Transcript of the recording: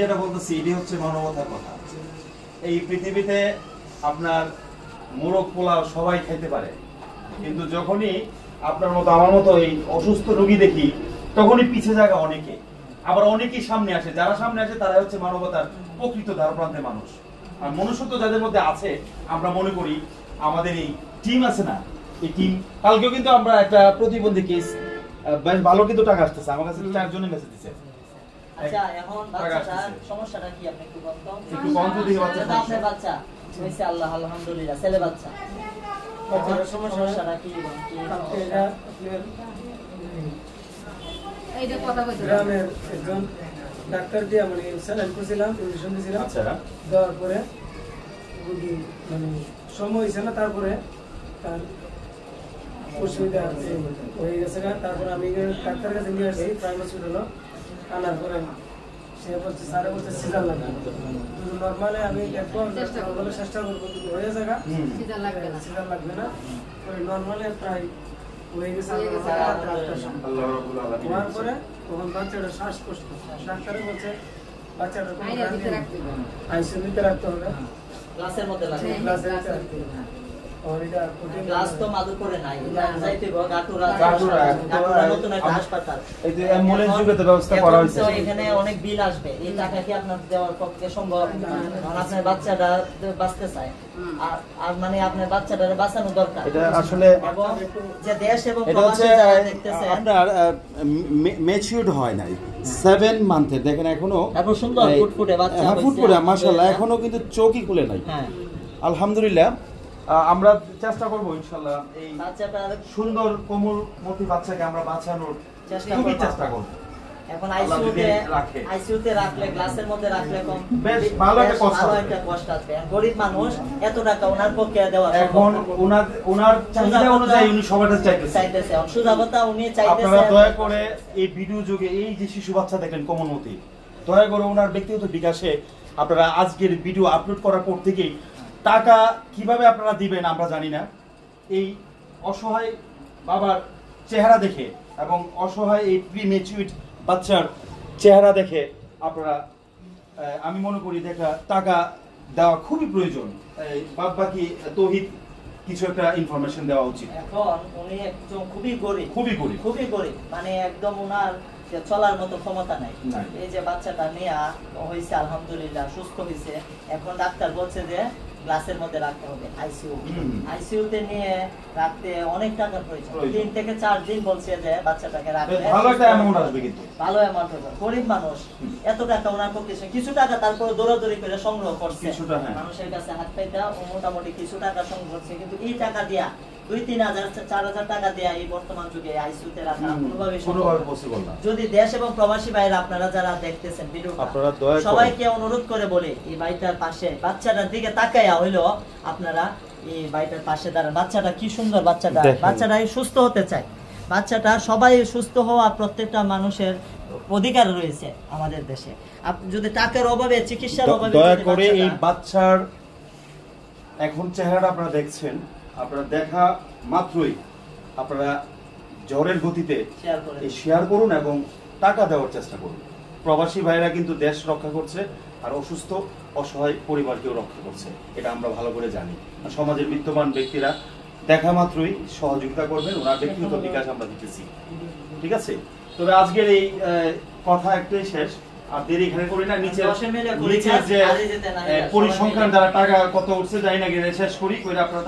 যেটা বলতেছি এটি হচ্ছে মানবতার কথা। এই পৃথিবীতে আপনার মোরগ পোলাও সবাই খেতে পারে, কিন্তু যখনই আপনার মতো আমার মতো এই অসুস্থ রোগী দেখি তখনই পিছে জায়গা অনেকে, আবার অনেকেই সামনে আসে। যারা সামনে আসে তারা হচ্ছে মানবতার প্রকৃত দ্বারপ্রান্তের মানুষ। আর মনুষ্যত্ব যাদের মধ্যে আছে, আমরা মনে করি আমাদের এই টিম আছে না, এই টিম কালকেও কিন্তু আমরা একটা প্রতিবন্ধী কেস বেশ ভালো কিন্তু টাকা আসতেছে আমার কাছে, 4 জনের মেসেজ দিচ্ছে। আচ্ছা এখন বাচ্চাটার সমস্যাটা কি আপনি একটু বলতো? একটু বন্ধ দিকে বাচ্চাটা আপনার বাচ্চা হইছে আল্লাহ আলহামদুলিল্লাহ ছেলে বাচ্চা। সমস্যাটা কি এইটা কথা কইতে গ্রামের একজন ডাক্তার দিয়ে মানে স্যালাইন করেছিলাম, ইনজেকশন দিয়েছিলাম। আচ্ছা দেওয়ার পরে রোগী মানে সময় হয়েছে না, তারপরে তার অসুবিধা হয়ে গেছে। তারপরে আমি ডাক্তারের কাছে নিয়ে আসছি প্রাইমারি হসপিটালে। আনার পরে সে বলছে স্যারে বলছে সিজার লাগবে। নর্মালি আমি একবার চেষ্টা করবো হয়ে যাবে, সিজার লাগবে না। নর্মালি প্রায় হয়ে গেছে। হওয়ার পরে তখন বাচ্চাটা শ্বাসকষ্ট, ডাক্তারে বলছে বাচ্চাটা আইসিইউতে রাখতে হবে, ক্লাসের মধ্যে রাখতে হবে। ক্লাস তো মাদুর করে নাই, যাইতে হবে গাটুরা নতুন একটা হাসপাতাল, এই যে অ্যাম্বুলেন্স যুগে তো ব্যবস্থা করা হয়েছে। তো এখানে অনেক বিল আসবে, এই টাকা কি আপনার দেওয়ার পক্ষে সম্ভব? কারণ আপনার বাচ্চাটা বাঁচতে চায়, আর মানে আপনার বাচ্চাটারে বাঁচানো দরকার। এটা আসলে যে দেশ এবং এটা হচ্ছে আপনার ম্যাচিউরড হয় নাই 7 মান্থের, দেখেন এখনো তারপর সুন্দর ফুটফুটে বাচ্চা, হ্যাঁ ফুটফুটে মাশাআল্লাহ, এখনো কিন্তু চোখই খুলে নাই। হ্যাঁ আলহামদুলিল্লাহ, আমরা চেষ্টা করব ইনশাআল্লাহ এই বাচ্চাটার সুন্দর কোমলমতি বাচ্চাকে আমরা বাঁচানোর চেষ্টা করব। এখন আইসিইউতে রাখলে গ্লাসের মধ্যে রাখলে কম বেশ ভালো একটা কষ্ট আসবে। গরিব মানুষ এত টাকা ওনার পক্ষে দেওয়া এখন ওনার চাহিদা অনুযায়ী উনি সবাইটা চাইতেছে। সুজাবতা উনি চাইতেছে। আপনারা দয়া করে এই ভিডিও যুগে এই যে শিশু বাচ্চা দেখেন কোমলমতি, দয়া করে ওনার ব্যক্তিগত বিকাশে আপনারা আজকের ভিডিও আপলোড করার পর থেকেই টাকা কিভাবে আপনারা দিবেন আমরা জানি না, এই অসহায় বাবার চেহারা দেখে এবং অসহায় এই প্রিমেচুইড বাচ্চার চেহারা দেখে আপনারা আমি মনে করি দেখা টাকা দেওয়া খুবই প্রয়োজন। বাদ বাকি তৌহিদ কিছু একটা ইনফরমেশন দেওয়া উচিত। এখন উনি একদম খুবই গরিব মানে একদম ওনার চলার মতো ক্ষমতা নাই। এই যে বাচ্চাটা নিয়ে হয়েছে আলহামদুলিল্লাহ সুস্থ হয়েছে, এখন ডাক্তার বলছে যে গ্লাসের মধ্যে রাখতে হবে আইসিইউতে নিয়ে রাখতে অনেক টাকার প্রয়োজন। 3 থেকে 4 দিন বলছে যে বাচ্চাটাকে রাখলে ভালো একটা অ্যামাউন্ট আসবে, কিন্তু ভালো অ্যামাউন্ট হবে। গরিব মানুষ এত টাকা ওনার পক্ষে কিছু টাকা তারপরে দৌড়াদৌড়ি করে সংগ্রহ করছে, মানুষের কাছে হাত পাইতা ও মোটামুটি কিছু টাকা সংগ্রহ করছে, কিন্তু এই টাকা দিয়া 2-3 হাজার 4 হাজার টাকা দেয়া এই বর্তমান যুগে আইসিইউতে রাখা কোনোভাবে পসিবল না। যদি দেশ এবং প্রবাসী ভাইরা আপনারা যারা দেখতেছেন ভিডিওটা, সবাইকে অনুরোধ করে বলি এই ভাইটার পাশে বাচ্চাটার দিকে তাকায়া হইলো আপনারা এই ভাইটার পাশে দাঁড়ান। বাচ্চাটা কি সুন্দর, বাচ্চাটাই সুস্থ হতে চায়। বাচ্চাটা সবাই সুস্থ হওয়া প্রত্যেকটা মানুষের অধিকার রয়েছে আমাদের দেশে। যদি টাকার অভাবে চিকিৎসার অভাবে দয়া করে এই বাচ্চার এখন চেহারাটা আপনারা দেখছেন, আপনারা দেখা মাত্রই আপনারা জ্বরের গতিতে শেয়ার করুন এবং টাকা দেওয়ার চেষ্টা করুন। প্রবাসী ভাইরা কিন্তু দেশ রক্ষা করছে আর অসুস্থ অসহায় পরিবারকেও রক্ষা করছে, এটা আমরা ভালো করে জানি। সমাজের বিত্তবান ব্যক্তিরা দেখা মাত্রই সহযোগিতা করবেন, ওনার ব্যক্তিগত বিকাশ আমরা দিতেছি, ঠিক আছে? তবে আজকের এই কথা একটাই শেষ, আর দেরি এখানে করি না, নিচে যে পরিসংখ্যান দ্বারা টাকা কত উঠছে জানি না, শেষ করি আপনারা